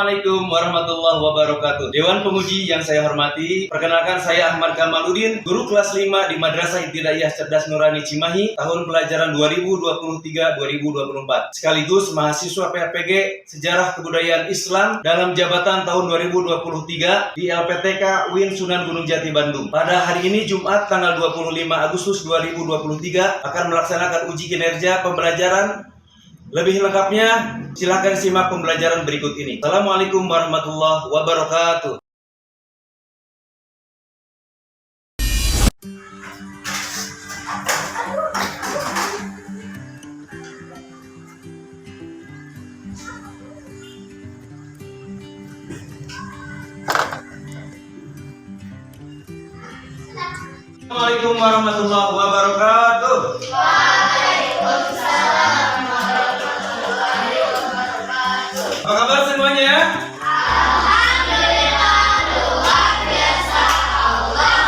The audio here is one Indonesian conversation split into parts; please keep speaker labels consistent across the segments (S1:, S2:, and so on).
S1: Assalamualaikum warahmatullahi wabarakatuh. Dewan Penguji yang saya hormati, perkenalkan saya Ahmad Kamaludin, guru kelas 5 di Madrasah Ibtidaiyah Cerdas Nurani Cimahi, tahun pelajaran 2023-2024. Sekaligus mahasiswa PRPG Sejarah Kebudayaan Islam dalam jabatan tahun 2023 di LPTK UIN Sunan Gunung Jati Bandung. Pada hari ini Jumat tanggal 25 Agustus 2023 akan melaksanakan uji kinerja pembelajaran. Lebih lengkapnya, silakan simak pembelajaran berikut ini. Assalamualaikum warahmatullahi wabarakatuh. Assalamualaikum warahmatullahi wabarakatuh. Apa kabar semuanya?
S2: Alhamdulillah, luar biasa Allah.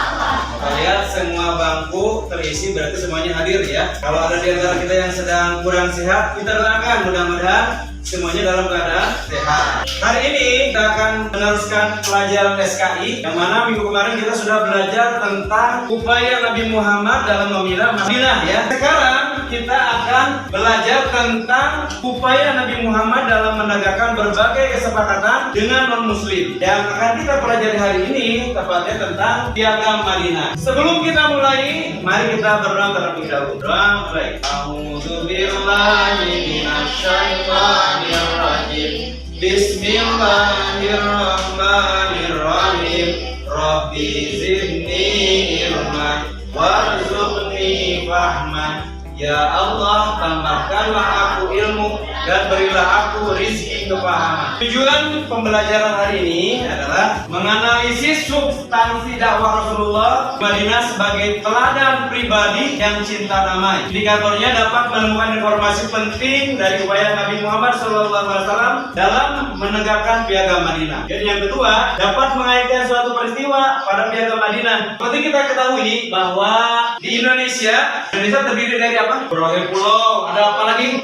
S1: Lihat semua bangku terisi, berarti semuanya hadir ya. Kalau ada di antara kita yang sedang kurang sehat, kita doakan mudah-mudahan semuanya dalam keadaan sehat. Hari ini kita akan meneruskan pelajaran SKI, yang mana minggu kemarin kita sudah belajar tentang upaya Nabi Muhammad dalam memilah Madinah ya. Sekarang kita akan belajar tentang upaya Nabi Muhammad dalam menegakkan berbagai kesepakatan dengan non-muslim. Yang akan kita pelajari hari ini tepatnya tentang Piagam Madinah. Sebelum kita mulai, mari kita berdoa terlebih dahulu. Doa mulai. A'udzubillahi minasyaitonir rajim. Bismillahirrahmanirrahim. Rabbi zidni ilman warzuqni fahman. Ya Allah, tambahkanlah aku ilmu dan berilah aku rizki kepahaman. Tujuan pembelajaran hari ini adalah menganalisis substansi dakwah Rasulullah Madinah sebagai teladan pribadi yang cinta damai. Indikatornya dapat menemukan informasi penting dari upaya Nabi Muhammad SAW dalam menegakkan Piagam Madinah. Dan yang kedua, dapat mengaitkan suatu peristiwa pada Piagam Madinah. Seperti kita ketahui bahwa di Indonesia terdiri dari apa? Berbagai pulau. Ada apa lagi?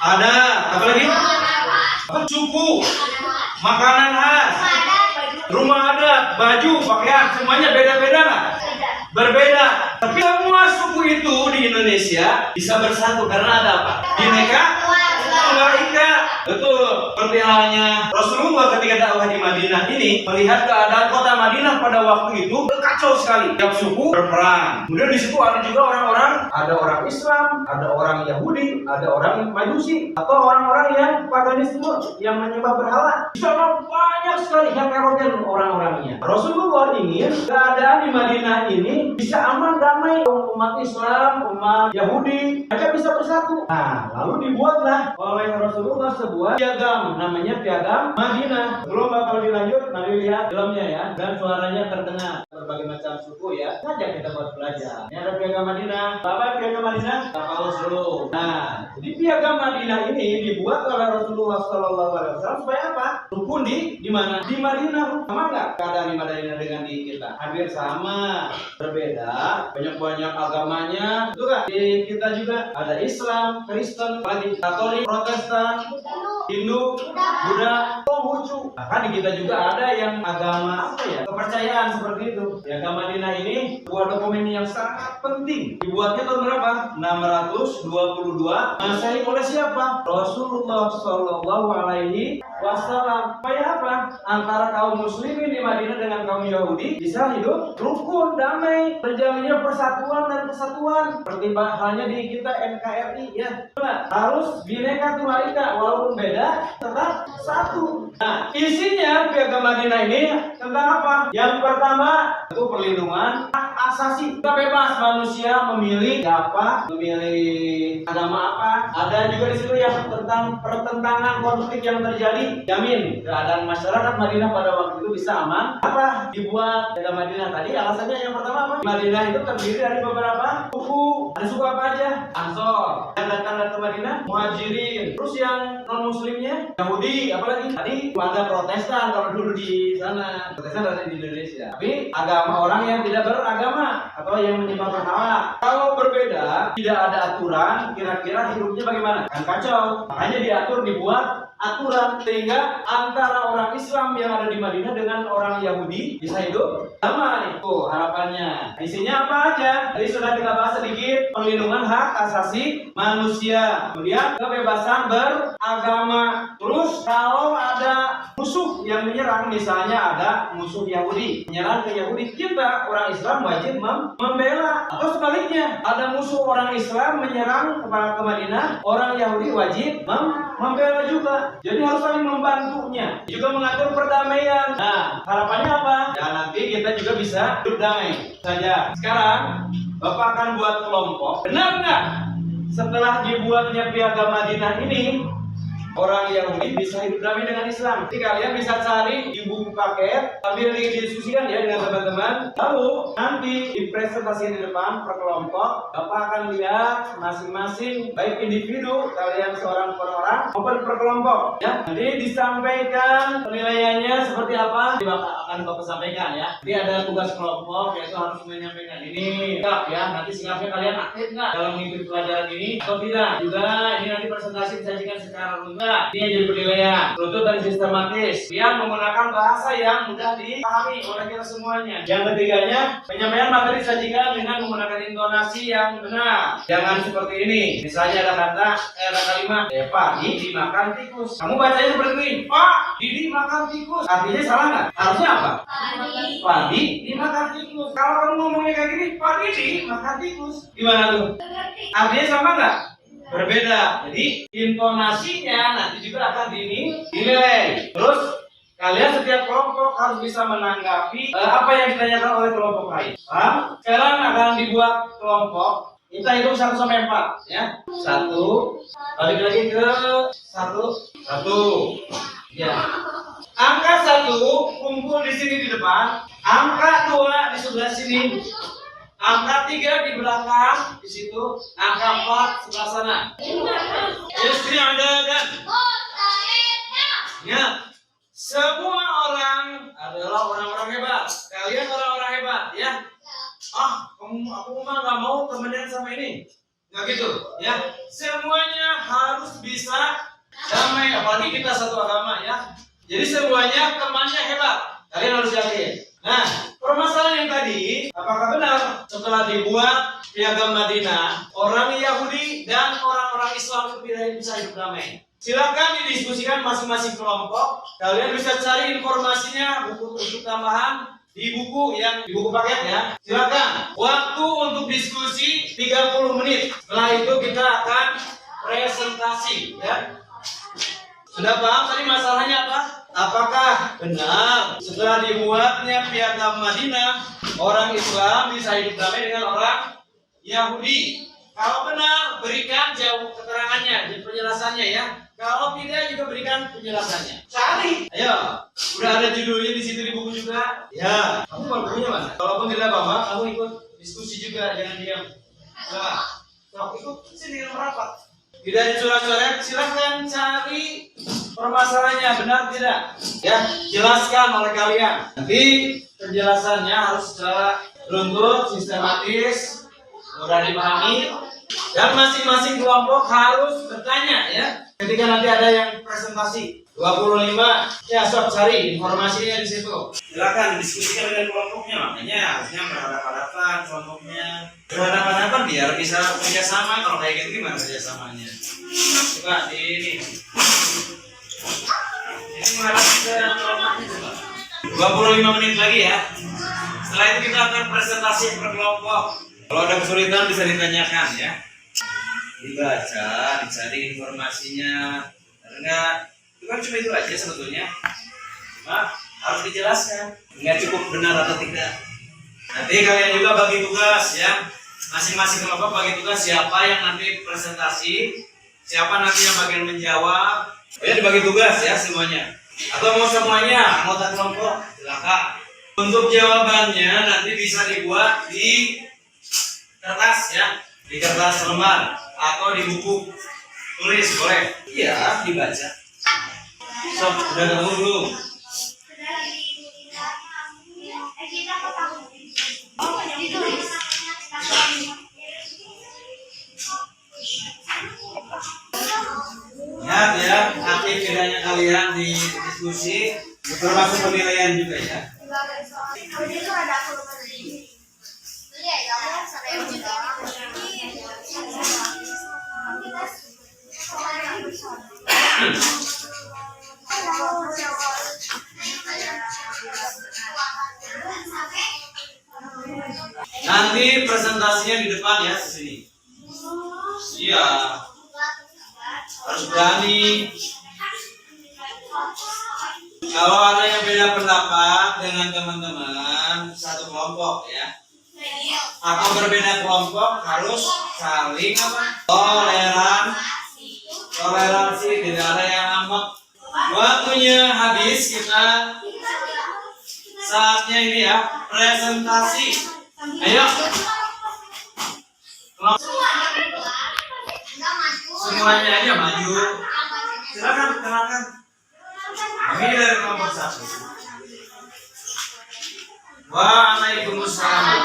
S1: Ada apa lagi? Suku, makanan khas, rumah adat, baju, pakaian, semuanya beda-beda nggak? Berbeda. Tapi semua suku itu di Indonesia bisa bersatu karena ada apa? Bineka Tunggal Ika. Betul. Seperti halnya Rasulullah ketika dakwah di Madinah ini melihat keadaan kota Madinah pada waktu itu kacau sekali. Tiap suku berperang. Kemudian di situ ada juga orang-orang, ada orang Islam, ada orang Yahudi, ada orang Majusi, atau orang-orang yang paganisme, yang menyembah berhala. Di sana banyak sekali heterogen orang-orangnya. Rasulullah ingin keadaan di Madinah ini bisa aman, damai. Umat Islam, umat Yahudi, mereka bisa bersatu. Nah, lalu dibuatlah oleh Rasulullah sebuah piagam, namanya Piagam Madinah. Sebelum bakal dilanjut, mari lihat filmnya ya, dan suaranya terdengar. Berbagai macam suku ya, ngajak kita buat belajar. Ini ada Piagam Madinah. Apa Piagam Madinah? Kita haus dulu. Nah, jadi Piagam Madinah ini dibuat oleh Rasulullah SAW supaya apa? Rukun di mana? Di Madinah. Sama nggak keadaan di Madinah dengan di kita? Hampir sama, berbeda, banyak agamanya. Itu kan di kita juga ada Islam, Kristen, Katolik, Protestan, Hindu, Buddha, Konghucu. Bahkan di kita juga ada yang agama apa ya? Kepercayaan seperti itu. Piagam Madinah ini sebuah dokumen yang sangat penting. Dibuatnya tahun berapa? 622 Masehi oleh siapa? Rasulullah Shallallahu Alaihi Wasallam. Supaya apa? Antara kaum muslimin di Madinah dengan kaum Yahudi bisa hidup rukun, damai, terjalinnya persatuan dan kesatuan. Seperti halnya di kita NKRI ya. Harus Bineka Tunggal Ika, walaupun beda tetap satu. Nah, isinya Piagam Madinah ini tentang apa? Yang pertama itu perlindungan hak asasi. Kita bebas manusia memilih apa, memilih agama apa. Ada juga di situ yang tentang pertentangan konflik yang terjadi. Jamin keadaan masyarakat Madinah pada waktu itu bisa aman. Apa dibuat Piagam Madinah tadi? Alasannya yang pertama apa? Madinah itu terdiri dari beberapa suku. Ada suku apa aja? Ansor yang datang ke Madinah, Muhajirin. Terus yang non muslimnya Yahudi, apalagi tadi ada Protestan kalau dulu di sana. Protestan ada di Indonesia. Tapi agama orang yang tidak beragama atau yang menyembah berhala. Kalau berbeda, tidak ada aturan, kira-kira hidupnya bagaimana? Kan kacau. Makanya diatur, dibuat
S3: aturan sehingga antara orang Islam yang ada di Madinah dengan orang Yahudi bisa hidup damai. Tuh harapannya. Isinya apa aja? Tadi sudah kita bahas sedikit perlindungan hak asasi manusia, kemudian kebebasan beragama. Terus kalau ada musuh yang menyerang, misalnya ada musuh Yahudi menyerang ke Yahudi, kita orang Islam wajib membela. Atau sebaliknya, ada musuh orang Islam menyerang ke Madinah, orang Yahudi wajib membela juga. Jadi harus saling membantunya. Juga mengatur perdamaian. Nah, harapannya apa? Ya nanti kita juga bisa hidup damai saja. Sekarang Bapak akan buat kelompok. Benar nggak? Setelah dibuatnya Piagam Madinah ini, orang Yahudi bisa hidup damai dengan Islam. Jadi kalian bisa cari di buku paket sambil didiskusikan ya dengan teman-teman. Lalu nanti dipresentasikan di depan per kelompok. Bapak akan lihat masing-masing, baik individu kalian seorang per orang maupun per kelompok. Ya, nanti disampaikan penilaiannya seperti apa. Bapak akan Bapak sampaikan ya. Jadi ada tugas kelompok yaitu harus menyampaikan ini. Siap ya. Nanti sikapnya kalian aktif nggak dalam mengikuti pelajaran ini atau tidak? Juga ini nanti presentasi disajikan secara rutin. Ini yang jadi penilaian, tertutup dan sistematis, yang menggunakan bahasa yang mudah dipahami oleh kita semuanya. Yang ketiganya, penyampaian materi disajikan dengan menggunakan intonasi yang benar. Jangan seperti ini. Misalnya ada kalimat, Pak Didi dimakan tikus. Kamu bacanya seperti ini, Pak Didi makan tikus. Artinya salah nggak? Harusnya apa? Pak Didi dimakan tikus. Kalau kamu ngomongnya kayak gini, Pak Didi makan tikus. Gimana tuh? Artinya sama nggak? Berbeda. Jadi intonasinya nanti juga akan dinilai. Terus kalian setiap kelompok harus bisa menanggapi apa yang ditanyakan oleh kelompok lain. Paham? Sekarang akan dibuat kelompok. Kita hitung 1 sampai 4 ya. 1. Balik lagi ke 1. Ya. Angka 1 kumpul di sini di depan. Angka 2 di sebelah sini. Angka 3 di belakang, di situ. Angka 4 sebelah sana. Istri ada kan? Ya. Semua orang adalah orang-orang hebat. Kalian orang-orang hebat, ya. Aku mah nggak mau temenan sama ini. Nggak gitu, ya. Semuanya harus bisa damai. Apalagi kita satu agama, ya. Jadi semuanya temannya hebat. Kalian harus yakin. Nah, permasalahan yang tadi, apakah benar setelah dibuat Piagam Madinah, orang Yahudi dan orang-orang Islam itu bisa hidup damai? Silakan didiskusikan masing-masing kelompok. Kalian bisa cari informasinya, buku untuk tambahan di buku paket ya. Silakan. Waktu untuk diskusi 30 menit. Setelah itu kita akan presentasi ya. Sudah paham tadi masalahnya apa? Apakah benar setelah dibuatnya Piagam Madinah, orang Islam bisa hidup damai dengan orang Yahudi? Kalau benar, berikan jauh keterangannya, penjelasannya ya. Kalau tidak juga berikan penjelasannya. Cari. Ayo, udah ada judulnya di situ di buku juga. Ya, kamu bawa bukunya mana? Kalaupun tidak apa-apa, kamu ikut diskusi juga, jangan diam. Nah, ikut sini merapat. Tidak dicoret-coret, silahkan cari permasalahannya benar tidak? Ya, jelaskan oleh kalian. Nanti penjelasannya harus secara runtut, sistematis, mudah dipahami, dan masing-masing kelompok harus bertanya ya. Ketika nanti ada yang presentasi 25, ya sob cari informasinya di situ. Silakan diskusikan dengan kelompoknya, makanya harusnya berhadapan-hadapan kelompoknya. Berhadapan-hadapan biar bisa kerjasama. Kalau kayak gitu gimana kerjasamanya? Coba di ini. Ini menghadap ke kelompoknya coba. 25 menit lagi ya. Setelah itu kita akan presentasi per kelompok. Kalau ada kesulitan bisa ditanyakan ya. Dibaca, dicari informasinya. Karena itu kan cuma itu aja sebetulnya. Harus dijelaskan. Nggak cukup benar atau tidak. Nanti kalian juga bagi tugas ya. Masing-masing kelompok bagi tugas siapa yang nanti presentasi, siapa nanti yang bagian menjawab. Ya dibagi tugas ya semuanya. Atau mau semuanya anggota kelompok silakan. Untuk jawabannya nanti bisa dibuat di kertas ya, di kertas lembar atau di buku tulis boleh. Iya dibaca. Sob, udah ketemu belum? Ingat ya, aktif bedanya diskusi, termasuk penilaian juga ya. Nanti presentasinya di depan ya, di sini. Iya. Harus berani. Kalau ada yang beda pendapat dengan teman-teman satu kelompok ya, atau berbeda kelompok harus saling apa? Toleransi, tidak ada yang ngambek. Waktunya habis, kita saatnya ini ya presentasi. Ayo. Semuanya aja maju. Silakan kenalkan. Kami dari kelompok 1. Waalaikumsalam.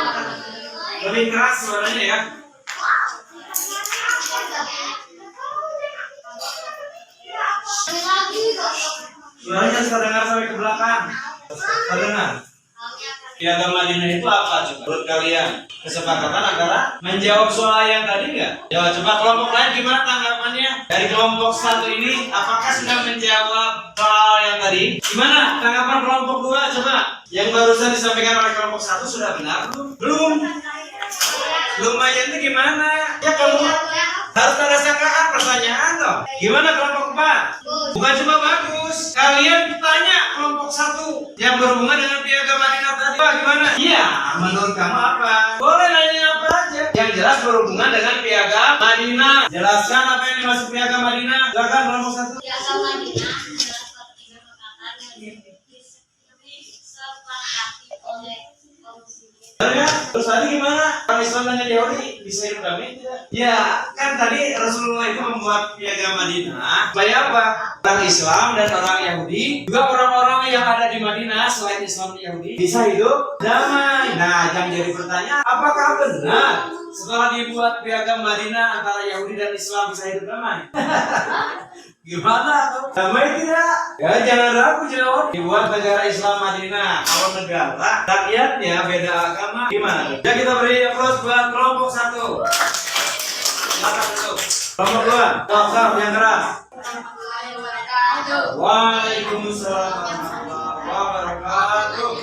S3: Lebih keras suaranya ya. Suaranya sudah dengar sampai ke belakang. Sudah dengar? Piagam Madinah itu apa coba? Menurut kalian kesepakatan antara menjawab soal yang tadi nggak? Jawab coba kelompok lain gimana tanggapannya? Dari kelompok 1 ini apakah sudah menjawab soal yang tadi? Gimana tanggapan kelompok 2 coba? Yang barusan disampaikan oleh kelompok 1 sudah benar belum? Belum aja itu gimana? Ya kamu harus ada sangkaan pertanyaan loh. Gimana kelompok 4? Bukan cuma bagus. Kalian tanya kelompok 1 yang berhubungan dengan Piagam Madinah tadi. Gimana? Iya, menurut kamu apa? Boleh nanya apa aja. Yang jelas berhubungan dengan Piagam Madinah. Jelaskan apa yang dimaksud Piagam Madinah. Silakan kelompok 1.
S2: Piagam Madinah adalah suatu kesepakatan yang disepakati oleh kaum muslimin.
S3: Ya, terus tadi gimana? Orang Islam dan Yahudi bisa hidup damai tidak? Ya, kan tadi Rasulullah itu membuat Piagam Madinah supaya apa? Orang Islam dan orang Yahudi, juga orang-orang yang ada di Madinah selain Islam dan Yahudi bisa hidup damai. Nah, yang jadi pertanyaan, apakah benar setelah dibuat Piagam Madinah antara Yahudi dan Islam bisa hidup damai? Gimana tuh? Damai tidak? Ya jangan ragu jawab. Dibuat negara Islam Madinah. Kalau negara rakyatnya beda agama, gimana? Ya kita beri aplaus buat kelompok 1. Silakan dulu. Kelompok 2. Tolong yang keras. Waalaikumsalam warahmatullahi wabarakatuh.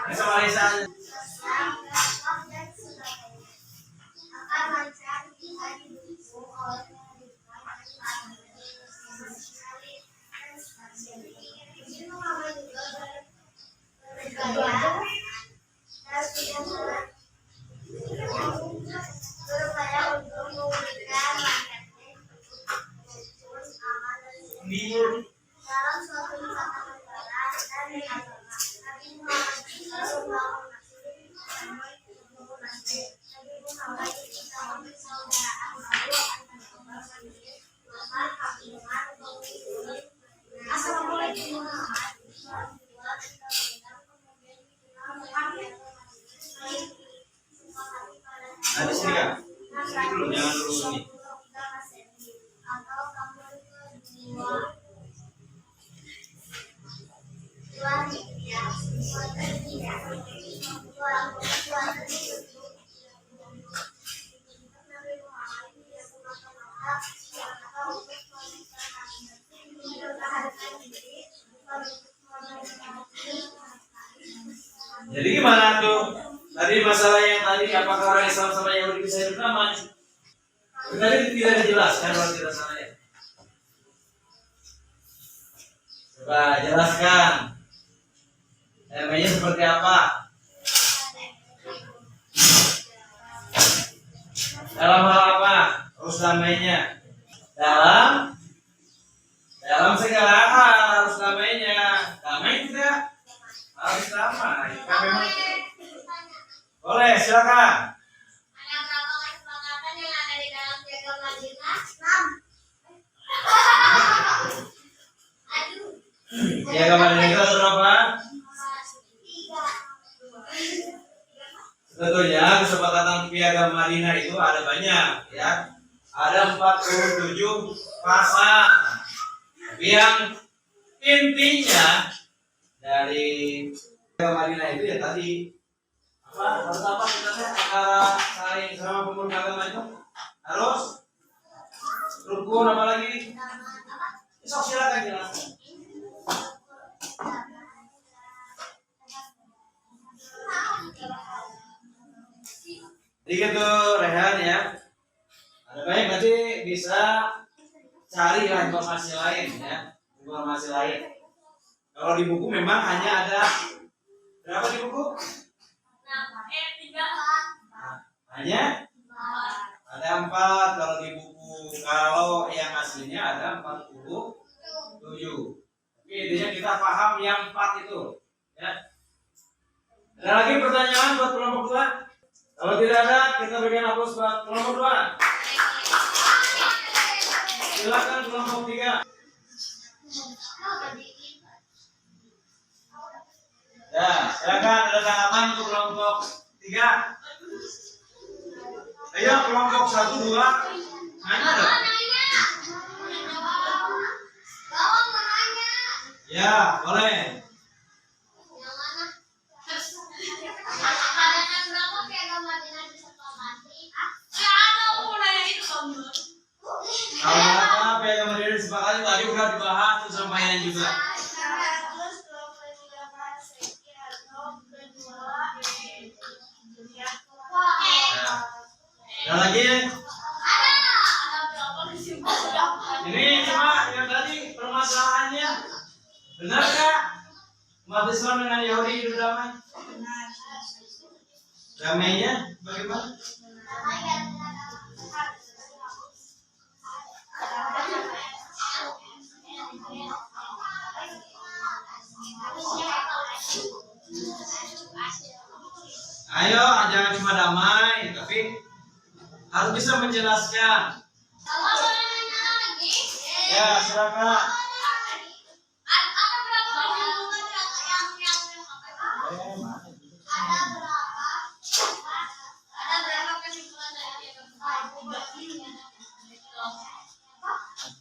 S3: Bisa Marisa. Nah, di sini kan? Dulu, jangan dulu sini. Jadi gimana tuh? Tadi masalah yang tadi apakah orang Islam sama Yahudi bisa hidup damai? Tadi tidak dijelaskan kalau tidak salah ya. Coba jelaskan. Damainya seperti apa? Dalam hal apa? Harus damainya. Dalam segala hal harus damainya. Damai tidak? Harus damai. Kan memang. Boleh, silakan.
S2: Ada berapa kesepakatan yang ada di dalam Piagam Madinah? 6.
S3: Piagam Madinah itu ada berapa?
S2: 3.
S3: Sebetulnya kesepakatan Piagam Madinah itu ada banyak, ya. Ada 47 pasal. Tapi yang intinya dari Piagam Madinah itu ya tadi harus apa kita antara saling sama pemeluk agama itu harus rukun apa lagi? Sok silakan jelaskan. Jadi gitu Rehan ya. Ada banyak nanti bisa cari lah informasi lain ya, informasi lain. Kalau di buku memang hanya ada berapa di buku? Hanya ada 4 kalau di buku. Kalau yang aslinya ada 47. Tapi intinya kita paham yang 4 itu. Ya. Ada lagi pertanyaan buat kelompok 2? Kalau tidak ada, kita berikan aplaus buat kelompok 2. Silakan kelompok 3. Ya, silakan ada tanggapan untuk kelompok 3. Ayo kelompok 1, 2. Nanya dong. Ya, boleh. Kalau apa Piagam Madinah disepakati tadi udah dibahas tuh sama yang juga. Ada lagi? Ini cuma yang tadi permasalahannya. Benar nggak? Umat Islam dengan Yahudi hidup damai? Damainya bagaimana? Ayo, jangan cuma damai, tapi harus bisa menjelaskan. Ya, silakan.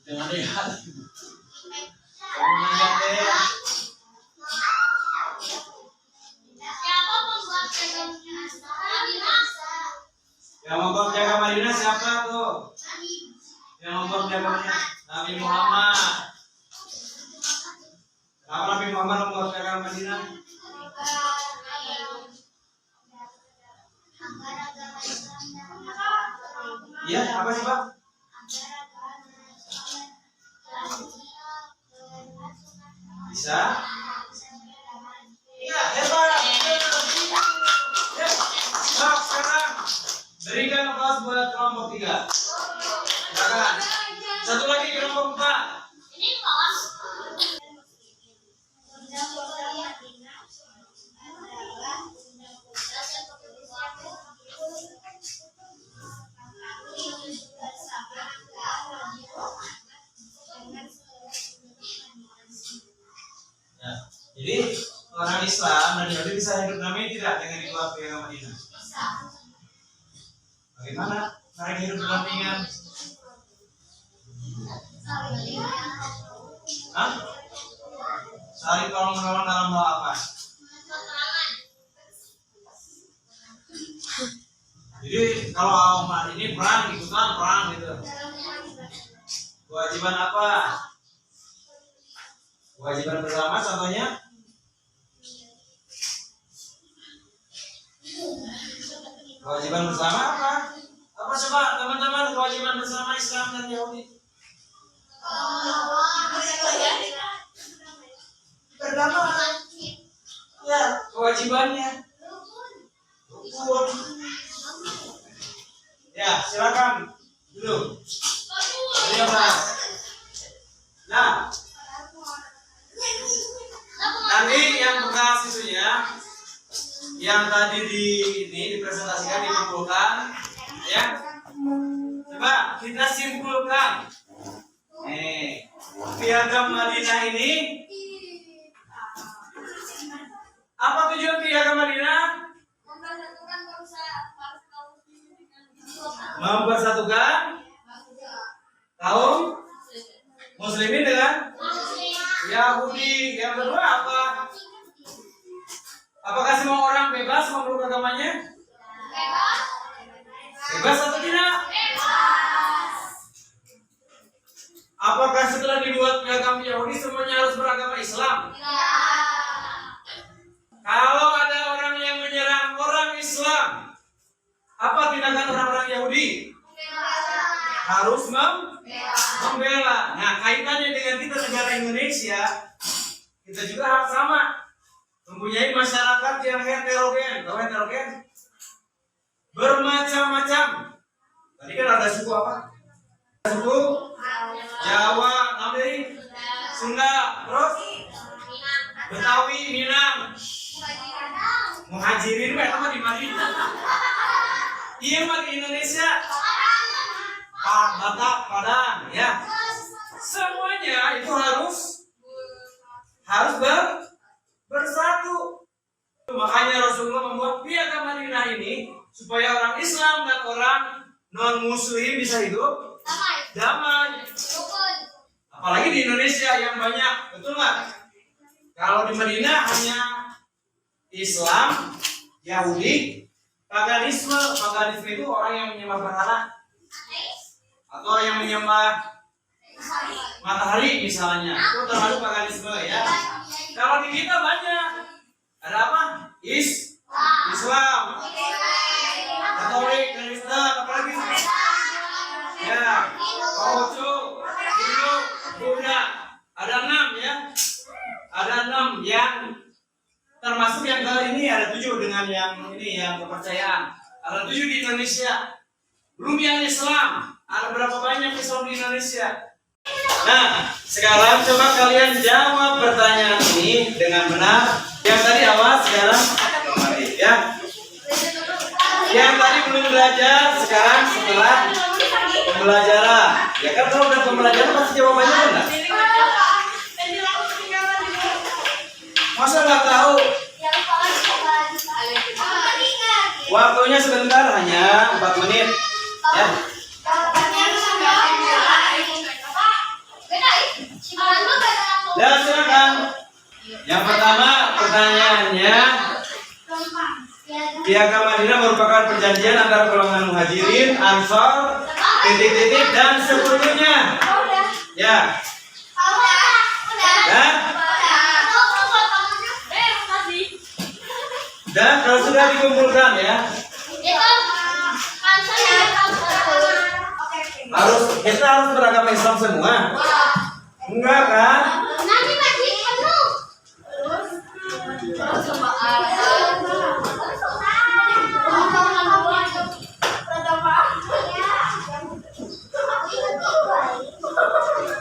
S3: Jangan lihat. Yang membuat Piagam Madinah siapa tuh? Yang membuat Piagam Madinah Nabi Muhammad. Kenapa Nabi Muhammad membuat Piagam Madinah? Iya, apa sih Pak? Bisa? Iya, hebat. Ya, sekarang berikan aplaus buat kelompok 3. Silakan. Satu lagi kelompok 4. Ya. Jadi orang Islam dan Yahudi bisa hidup damai tidak dengan dua Piagam Madinah? Bagaimana mereka hidup berdampingan? Hah? Saling tolong menolong dalam hal apa? Jadi kalau umat ini perang ikutan perang gitu. Kewajiban apa? Kewajiban bersama contohnya? Kewajiban bersama apa? Apa coba teman-teman kewajiban bersama Islam dan Yahudi? Berdamai. Ya, kewajibannya. Rukun. Ya, silakan dulu. Siapa? Nah, nanti yang bekas isunya, yang tadi dipresentasikan, dikumpulkan, ya. Coba kita simpulkan. Piagam Madinah ini, apa tujuan Piagam Madinah? mempersatukan kaum muslimin dengan Yahudi. Yang kedua apa? Apakah semua orang bebas memeluk agamanya? Bebas atau tidak? Apakah setelah dibuat piagam Yahudi semuanya harus beragama Islam? Kalau ada orang yang menyerang orang Islam, apa tindakan orang-orang Yahudi? Harus membela. Nah, kaitannya dengan kita negara Indonesia, kita juga harus sama. Mempunyai masyarakat yang heterogen. Tahu heterogen? Bermacam-macam. Tadi kan ada suku apa? Suku Jawa, Namri, Sunda, terus Betawi, Minang, Muhajirin, apa di Madinah? Iya mah di Indonesia. Batak, Padang, ya. Semuanya itu harus bersatu. Makanya Rasulullah membuat piagam Madinah ini supaya orang Islam dan orang non-Muslim bisa hidup damai. Apalagi di Indonesia yang banyak, betul nggak? Kalau di Madinah hanya Islam, Yahudi, paganisme. Paganisme itu orang yang menyembah berhala atau yang menyembah matahari misalnya, itu termasuk paganisme ya. Kalau di kita banyak, ada apa? Islam, Katolik, Kristen, apalagi ya, Konghucu, Hindu, Buddha. Ada 6 ya. Ada 6 yang termasuk yang kali ini ada 7 dengan yang ini yang kepercayaan. Ada 7 di Indonesia. Belum yang Islam. Ada berapa banyak Islam di Indonesia? Nah, sekarang coba kalian jawab pertanyaan ini dengan benar. Yang tadi awal, sekarang kembali ya. Yang tadi belum belajar, sekarang setelah pembelajaran. Ya kan kalau udah pembelajaran pasti jawabannya benar. Masa nggak tahu? Waktunya sebentar, hanya 4 menit. Ya. Ya silakan. Yang pertama pertanyaannya, piagam Madinah merupakan perjanjian antara golongan Muhajirin, Ansor, titik-titik dan sekutunya. Ya. Dan kalau sudah dikumpulkan ya, kita harus beragama Islam semua. Enggak kan?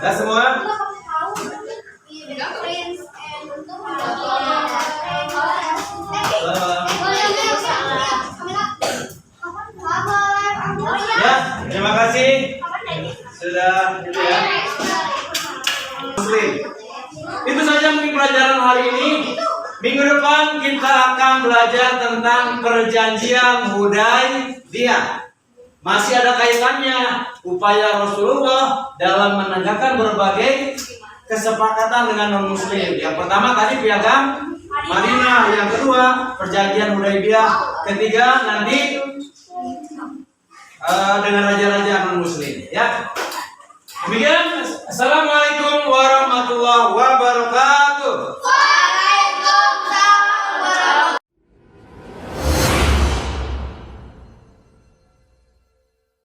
S3: Dah semua? Ya, terima kasih sudah itu ya. Muslim. Itu saja mungkin pelajaran hari ini. Minggu depan kita akan belajar tentang perjanjian Hudaybiyah. Masih ada kaitannya upaya Rasulullah dalam menegakkan berbagai kesepakatan dengan non-Muslim. Yang pertama tadi piagam Madinah, yang kedua perjanjian Hudaybiyah, ketiga nanti dengan raja-raja non-Muslim. Ya, demikian. Assalamualaikum.